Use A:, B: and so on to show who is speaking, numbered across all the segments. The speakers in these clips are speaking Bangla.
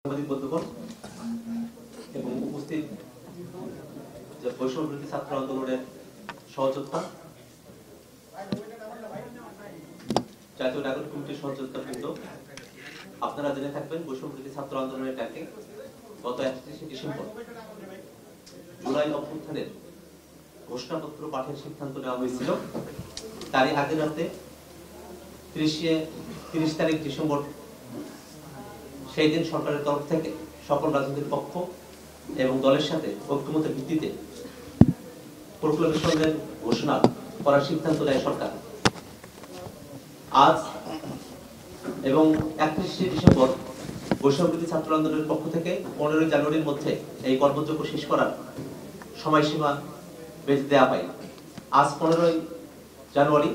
A: বন্ধুগণ এবং উপস্থিত যে বৈষম্যবিরোধী ছাত্র আন্দোলনের সহযোদ্ধা, জাতীয় নাগরিক কমিটির সহযোদ্ধা বৃন্দ, আপনারা জেনে থাকবেন বৈষম্যবিরোধী ছাত্র আন্দোলনের ডাকে গত 31শে ডিসেম্বর জুলাই অভ্যুত্থানের ঘোষণাপত্র পাঠের সিদ্ধান্ত নেওয়া হয়েছিল। তারই আগের রাতে 30 তারিখ ডিসেম্বর সেই দিন সরকারের তরফ থেকে সকল রাজনৈতিক পক্ষ এবং দলের সাথে ঐক্যমতের ভিত্তিতে প্রক্লেমেশনের ঘোষণা করার সিদ্ধান্ত নেয় সরকার। আজ এবং 31শে ডিসেম্বর বৈষম্যবিরোধী ছাত্র আন্দোলনের পক্ষ থেকে 15 জানুয়ারির মধ্যে এই কর্মযজ্ঞ শেষ করার সময়সীমা বেঁধে দেওয়া হয়। আজ 15 জানুয়ারি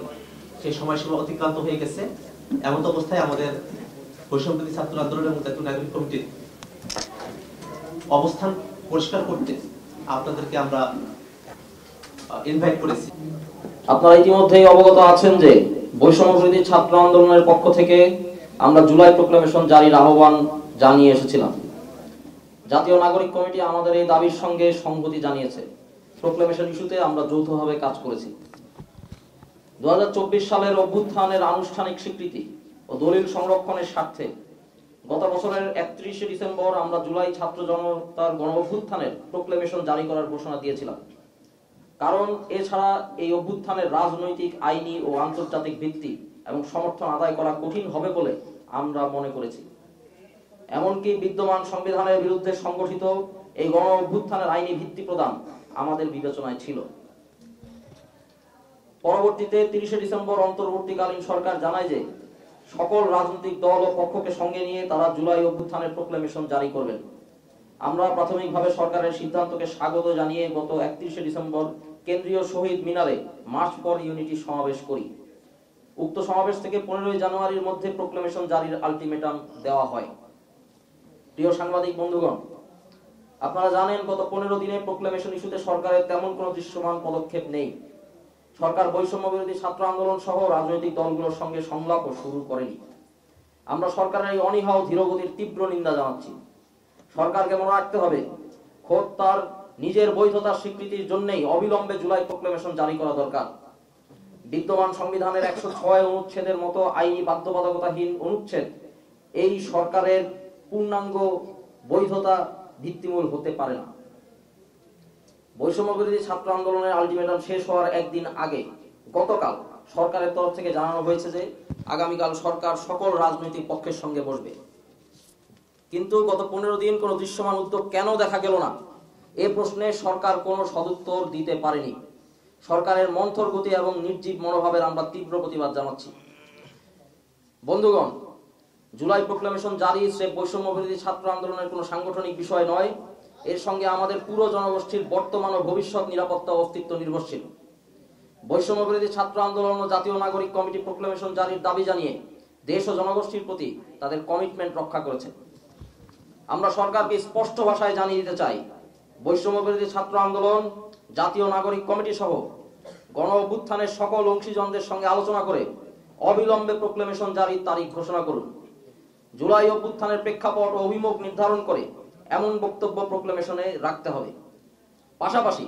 A: সেই সময়সীমা অতিক্রান্ত হয়ে গেছে। এমন অবস্থায় আমাদের বৈষম্যবিরোধী ছাত্র আন্দোলন এবং জাতীয় নাগরিক কমিটির অবস্থান পরিষ্কার করতে আপনাদেরকে আমরা ইনভাইট করেছি।
B: আপনারা ইতিমধ্যেই অবগত আছেন যে বৈষম্যবিরোধী ছাত্র আন্দোলনের পক্ষ থেকে আমরা জুলাই প্রক্লেমেশন জারির আহ্বান জানিয়ে এসেছিলাম। জাতীয় নাগরিক কমিটি আমাদের এই দাবির সঙ্গে সংহতি জানিয়েছে। প্রক্লেমেশন ইস্যুতে আমরা যৌথভাবে কাজ করেছি। 2024 সালের অভ্যুত্থানের আনুষ্ঠানিক স্বীকৃতি ও দলিল সংরক্ষণের স্বার্থে গত বছরের 31শে ডিসেম্বর আমরা জুলাই ছাত্র জনতার গণ অভ্যুত্থানের প্রক্লেমেশন জারি করার ঘোষণা দিয়েছিলাম। কারণ এছাড়া এই অভ্যুত্থানের রাজনৈতিক, আইনি ও আন্তর্জাতিক ভিত্তি এবং সমর্থন আদায় করা কঠিন হবে বলে আমরা মনে করেছি। এমনকি বিদ্যমান সংবিধানের বিরুদ্ধে সংগঠিত এই গণ অভ্যুত্থানের আইনি ভিত্তি প্রদান আমাদের বিবেচনায় ছিল। পরবর্তীতে 30শে ডিসেম্বর অন্তর্বর্তীকালীন সরকার জানায় যে সকল রাজনৈতিক দল ও পক্ষকে সঙ্গে নিয়ে তারা জুলাই অভ্যুত্থানের প্রক্লেমেশন জারি করবেন। আমরা প্রাথমিকভাবে সরকারের সিদ্ধান্তকে স্বাগত জানিয়ে গত 31শে ডিসেম্বর কেন্দ্রীয় শহীদ মিনারে মার্চ ফর ইউনিটি সমাবেশ করি। উক্ত সমাবেশ থেকে 15 জানুয়ারির মধ্যে প্রক্লেমেশন জারির আলটিমেটাম দেওয়া হয়। প্রিয় সাংবাদিক বন্ধুগণ, আপনারা জানেন গত 15 দিনে প্রক্লেমেশন ইস্যুতে সরকারের তেমন কোনো দৃশ্যমান পদক্ষেপ নেই। সরকার বৈষম্যবিরোধী ছাত্র আন্দোলন সহ রাজনৈতিক দলগুলোর সঙ্গে সংলাপও শুরু করেনি। আমরা সরকারের এই অনীহা ও ধীরগতির তীব্র নিন্দা জানাচ্ছি। সরকারকে মনে রাখতে হবে, খোদ তার নিজের বৈধতার স্বীকৃতির জন্যই অবিলম্বে জুলাই প্রক্লেমেশন জারি করা দরকার। বিদ্যমান সংবিধানের 106 অনুচ্ছেদের মতো আইনি বাধ্যবাধকতাহীন অনুচ্ছেদ এই সরকারের পূর্ণাঙ্গ বৈধতা ভিত্তিমূল হতে পারে না। বৈষম্যবিরোধী ছাত্র আন্দোলনের আলটিমেটাম শেষ হওয়ার একদিন আগে গতকাল সরকারের তরফ থেকে জানানো হয়েছে যে আগামীকাল সরকার সকল রাজনৈতিক পক্ষের সঙ্গে বসবে। কিন্তু গত 15 দিন কোনো দৃশ্যমান উদ্যোগ কেন দেখা গেল না, এ প্রশ্নে সরকার কোনো সদুত্তর দিতে পারেনি। সরকারের মন্থর গতি এবং নির্জীব মনোভাবের আমরা তীব্র প্রতিবাদ জানাচ্ছি। বন্ধুগণ, জুলাই প্রক্লেমেশন জারি সে বৈষম্যবিরোধী ছাত্র আন্দোলনের কোনো সাংগঠনিক বিষয় নয়। এর সঙ্গে আমাদের পুরো জনগোষ্ঠীর বর্তমান ও ভবিষ্যৎ নিরাপত্তা ও অস্তিত্ব নির্ভরশীল। বৈষম্যবিরোধী ছাত্র আন্দোলন ও জাতীয় নাগরিক কমিটি প্রক্লেমেশন জারির দাবি জানিয়ে দেশ ও জনগোষ্ঠীর প্রতি তাদের কমিটমেন্ট রক্ষা করেছে। আমরা সরকারকে স্পষ্ট ভাষায় জানিয়ে দিতে চাই, বৈষম্যবিরোধী ছাত্র আন্দোলন, জাতীয় নাগরিক কমিটি সহ গণ অভ্যুত্থানের সকল অংশীজনদের সঙ্গে আলোচনা করে অবিলম্বে প্রক্লেমেশন জারির তারিখ ঘোষণা করুন। জুলাই অভ্যুত্থানের প্রেক্ষাপট ও অভিমুখ নির্ধারণ করে এমন বক্তব্য প্রক্লেমেশনে রাখতে হবে। পাশাপাশি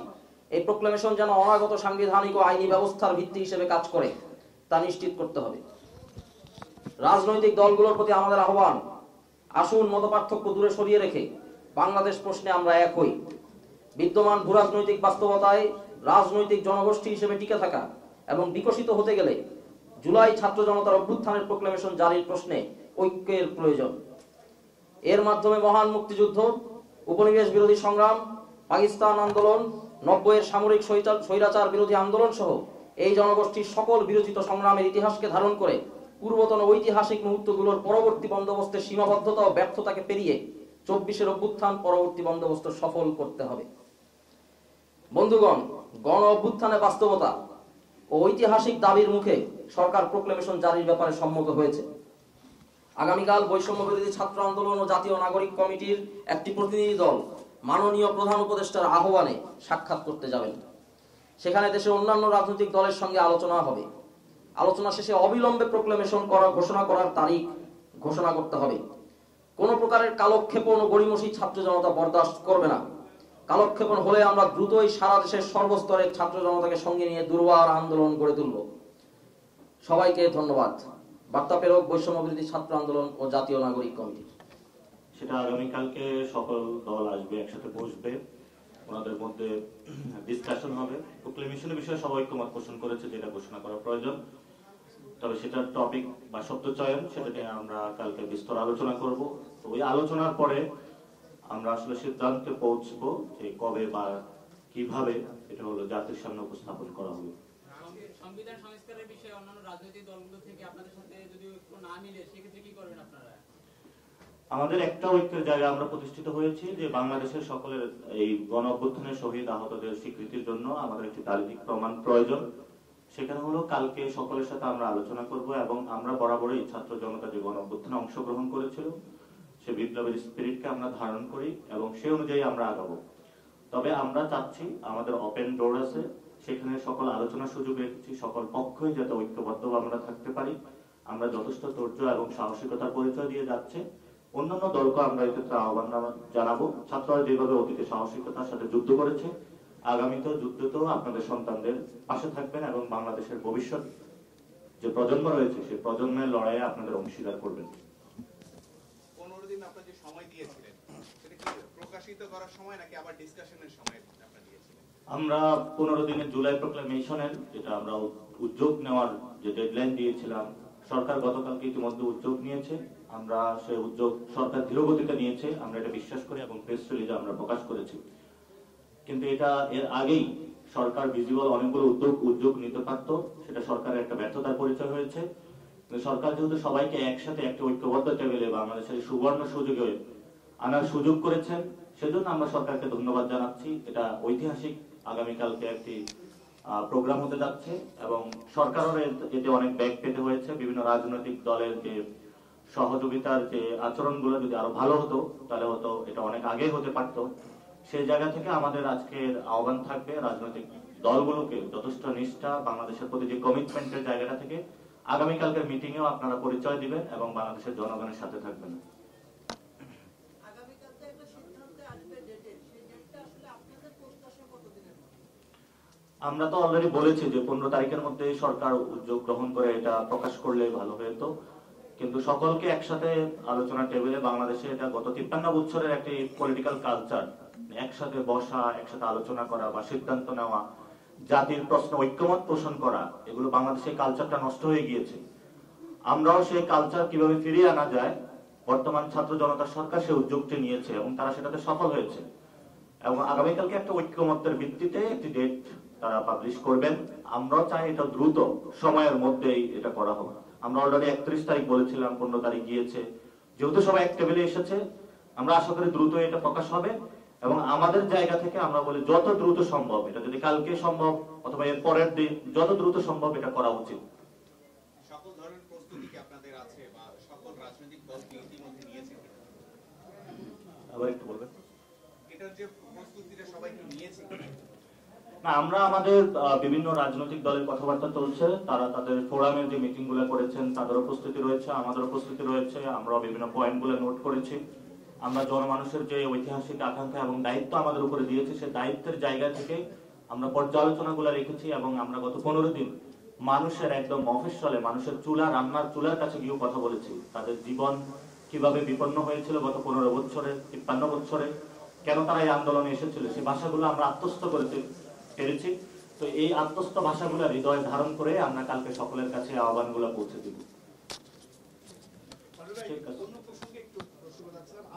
B: এই প্রক্লেমেশন যেন অনাগত সাংবিধানিক ও আইনি ব্যবস্থার ভিত্তি হিসেবে কাজ করে তা নিশ্চিত করতে হবে। রাজনৈতিক দলগুলোর প্রতি আমাদের আহ্বান, আসুন মতপার্থক্য দূরে সরিয়ে রেখে বাংলাদেশ প্রশ্নে আমরা এক হই। বিদ্যমান ভূরাজনৈতিক বাস্তবতায় রাজনৈতিক জনগোষ্ঠী হিসেবে টিকে থাকা এবং বিকশিত হতে গেলে জুলাই ছাত্র জনতার অভ্যুত্থানের প্রক্লেমেশন জারির প্রশ্নে ঐক্যের প্রয়োজন। এর মাধ্যমে মহান মুক্তিযুদ্ধ, উপনিবেশ বিরোধী সংগ্রাম, পাকিস্তান আন্দোলন, 90-এর সামরিক স্বৈরাচার বিরোধী আন্দোলন সহ এই জনগোষ্ঠীর সকল বিরোচিত সংগ্রামের ইতিহাসকে ধারণ করে পূর্বতন ঐতিহাসিক মুহূর্তগুলোর পরবর্তী বন্দোবস্তের সীমাবদ্ধতা ও ব্যর্থতাকে পেরিয়ে 24-এর অভ্যুত্থান পরবর্তী বন্দোবস্ত সফল করতে হবে। বন্ধুগণ, গণ অভ্যুত্থানের বাস্তবতা ও ঐতিহাসিক দাবির মুখে সরকার প্রক্লেমেশন জারির ব্যাপারে সম্মত হয়েছে। আগামীকাল বৈষম্যবিরোধী ছাত্র আন্দোলন ও জাতীয় নাগরিক কমিটির একটি প্রতিনিধি দল মাননীয় প্রধান উপদেষ্টার আহ্বানে সাক্ষাৎ করতে যাবেন। সেখানে দেশের অন্যান্য রাজনৈতিক দলের সঙ্গে আলোচনা হবে। আলোচনা শেষে অবিলম্বে প্রক্লেমেশন ঘোষণা করার তারিখ ঘোষণা করতে হবে। কোন প্রকারের কালক্ষেপণ ও গড়িমসি ছাত্র জনতা বরদাস্ত করবে না। কালক্ষেপণ হলে আমরা দ্রুতই সারা দেশের সর্বস্তরের ছাত্র জনতাকে সঙ্গে নিয়ে দুর্বার আন্দোলন গড়ে তুলব। সবাইকে ধন্যবাদ। বার্তা প্রেরক বৈষম্য বিরোধী ছাত্র আন্দোলন ও জাতীয় নাগরিক কমিটি।
C: সেটা আগামীকালকে সকল দল আসবে, একসাথে বসবে, ওনাদের মধ্যে ডিসকাশন হবে। প্রোক্লেমেশনের বিষয়ে সবাই ঐক্যমত পোষণ করেছে, যেটা ঘোষণা করা প্রয়োজন। তবে সেটার টপিক বা শব্দচয়ন সেটা নিয়ে আমরা কালকে বিস্তর আলোচনা করব। তো ওই আলোচনার পরে আমরা আসলে সিদ্ধান্তে পৌঁছবো যে কবে বা কিভাবে এটা হলো জাতির সামনে উপস্থাপন করা হবে।
D: সংবিধান সংস্কারের বিষয়ে অন্যান্য রাজনৈতিক দলগুলো থেকে আপনাদের সাথে যদি ঐক্য না মিলে সেক্ষেত্রে কি করবেন আপনারা?
C: আমাদের একটা ঐক্যের জায়গায় আমরা প্রতিষ্ঠিত হয়েছি যে বাংলাদেশের সকলের এই গণ অভ্যুত্থানের শহীদ আহতদের স্বীকৃতির জন্য আমাদের একটি দালিলিক প্রমাণ প্রয়োজন। সেখানে হলো কালকে সকলের সাথে আমরা আলোচনা করব এবং আমরা বরাবরই ছাত্র জনতা যে গণ অভ্যুত্থানে অংশগ্রহণ করেছিল সে বিপ্লবের স্পিরিটকে আমরা ধারণ করি এবং সে অনুযায়ী আমরা আগাবো। তবে আমরা চাচ্ছি আমাদের ওপেন ডোর আছে, সেখানে সকল আলোচনার সুযোগ রেখেছি, সকল পক্ষই যাতে ঐক্যবদ্ধভাবে আমরা থাকতে পারি। আমরা যথেষ্ট ধৈর্য এবং সাহসিকতার পরিচয় দিয়ে যাচ্ছে। অন্যান্য দলকে আমরা এক্ষেত্রে আহ্বান জানাবো, ছাত্ররা যেভাবে অতীতে সাহসিকতার সাথে যুদ্ধ করেছে আগামীতেও যুদ্ধতেও আপনাদের সন্তানদের পাশে থাকবেন এবং বাংলাদেশের ভবিষ্যৎ যে প্রজন্ম রয়েছে সেই প্রজন্মের লড়াইয়ে আপনাদের অংশীদার করবেন।
E: 15 দিন আপনারা যে সময় দিয়েছিলেন সেটা কি প্রকাশিত করার সময় নাকি আবার ডিসকাশনের সময় আপনারা দিয়েছিলেন?
C: আমরা 15 দিনের জুলাই প্রোক্লেমেশনের যেটা আমরা উদ্যোগ নেওয়ার যে ডেডলাইন দিয়েছিলাম, সরকার গতকালকে ইতিমধ্যে উদ্যোগ নিয়েছে। আমরা সেই উদ্যোগ সরকার ধীরগতিতে নিয়েছে, আমরা এটা বিশ্বাস করি এবং প্রেস রিলিজে আমরা প্রকাশ করেছি। কিন্তু এটা এর আগেই সরকার ভিজিবল অনেকগুলো উদ্যোগ নিতে পারত, সেটা সরকারের একটা ব্যর্থতার পরিচয় হয়েছে। সরকার যেহেতু সবাইকে একসাথে একটা ঐক্যবদ্ধ টেবিলে বাংলাদেশের সুবর্ণ সুযোগে আনার সুযোগ করেছেন, সেজন্য আমরা সরকারকে ধন্যবাদ জানাচ্ছি। এটা ঐতিহাসিক আগামীকালকে একটি প্রোগ্রাম হতে যাচ্ছে এবং সরকারের এতে অনেক ব্যাগ পেতে হয়েছে। বিভিন্ন রাজনৈতিক দলের যে সহযোগিতার যে আচরণগুলো যদি আরো ভালো হতো তাহলে হয়তো এটা অনেক আগে হতে পারতো। সেই জায়গা থেকে আমাদের আজকের আহ্বান থাকবে রাজনৈতিক দলগুলোকে যথেষ্ট নিষ্ঠা, বাংলাদেশের প্রতি যে কমিটমেন্টের জায়গাটা থেকে আগামীকালকের মিটিংয়েও আপনারা পরিচয় দিবেন এবং বাংলাদেশের জনগণের সাথে থাকবেন। আমরা তো অলরেডি বলেছি যে 15 তারিখের মধ্যে সরকার উদ্যোগ গ্রহণ করে এটা প্রকাশ করলে ভালো হতো, কিন্তু সকলকে একসাথে আলোচনা টেবিলে বাংলাদেশে এটা গত 53 বছরের একটি পলিটিক্যাল কালচার, একসাথে বসা, একসাথে আলোচনা করা বা সিদ্ধান্ত নেওয়া, জাতির প্রশ্ন ঐক্যমত পোষণ করা, এগুলো বাংলাদেশের কালচারটা নষ্ট হয়ে গিয়েছে। আমরাও সেই কালচার কিভাবে ফিরিয়ে আনা যায়, বর্তমান ছাত্র জনতা সরকার সেই উদ্যোগটি নিয়েছে এবং তারা সেটাতে সফল হয়েছে এবং আগামীকালকে একটা ঐক্যমতের ভিত্তিতে একটি ডেট তারা পাবলিশ করবেন। আমরাও চাই এটা দ্রুত সময়ের মধ্যেই এটা করা হোক। আমরা অলরেডি 31 তারিখ বলেছিলাম, 15 তারিখ গিয়েছে, যেহেতু সবাই এক টেবিলে এসেছে আমরা আশা করি দ্রুত এটা প্রকাশ হবে এবং আমাদের জায়গা থেকে আমরা বলি যত দ্রুত সম্ভব, এটা যদি কালকে সম্ভব অথবা এর পরের দিন, যত দ্রুত সম্ভব এটা করা উচিত।
E: সকল ধরনের প্রস্তুতি কি আপনাদের আছে বা সকল রাজনৈতিক দল কি ইতিমধ্যে নিয়েছে?
C: আবার একটু বলবেন।
E: এটার যে প্রস্তুতিটা সবাই কি নিয়েছে?
C: না, আমরা আমাদের বিভিন্ন রাজনৈতিক দলের কথাবার্তা চলছে, তারা তাদের ফোরামের যে মিটিং গুলো করেছেন তাদেরও প্রস্তুতি রয়েছে, আমাদেরও প্রস্তুতি রয়েছে। আমরা বিভিন্ন পয়েন্ট গুলো নোট করেছি। আমরা জনমানুষের যে ঐতিহাসিক আকাঙ্ক্ষা এবং দায়িত্ব আমাদের উপরে দিয়েছে সেই দায়িত্বের জায়গা থেকে আমরা পর্যালোচনা গুলো রেখেছি এবং আমরা গত 15 দিন মানুষের একদম মফস্বলে, মানুষের চুলা, রান্নার চুলার কাছে গিয়েও কথা বলেছি। তাদের জীবন কিভাবে বিপন্ন হয়েছিল গত 15 বছরে, 53 বছরে, কেন তারা এই আন্দোলনে এসেছিল, সেই ভাষাগুলো আমরা আত্মস্থ করতে পেরেছি। তো এই আত্মস্থ ভাষাগুলো হৃদয়ে ধারণ করে আমরা কালকে সকলের কাছে আহ্বানগুলো পৌঁছে দিব।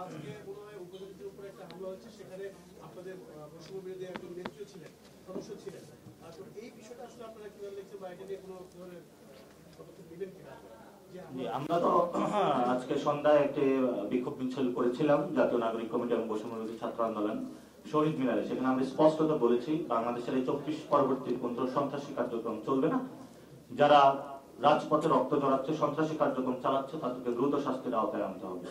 F: আজকে মনে হয় উপজাতিদের উপরে একটা হামলা হচ্ছে, সেখানে আপনাদের বৈষম্য বিরোধী একজন নেত্রী ছিলেন, সদস্য ছিলেন। তো এই বিষয়টা আসলে আপনারা কিভাবে দেখছেন বা এটা নিয়ে কোনো ধরনের পদক্ষেপ নেবেন কিনা?
C: আমরা তো আজকে সন্ধ্যায় একটি বিক্ষোভ মিছিল করেছিলাম জাতীয় নাগরিক কমিটি এবং বৈষম্য বিরোধী ছাত্র আন্দোলন শহীদ মিনারে। সেখানে আমরা স্পষ্টত বলেছি বাংলাদেশের এই 24 পরবর্তী কোন সন্ত্রাসী কার্যক্রম চলবে না। যারা রাজপথে রক্ত ঝরাচ্ছে, সন্ত্রাসী কার্যক্রম চালাচ্ছে, তাদেরকে দ্রুত শাস্তির আওতায় আনতে হবে।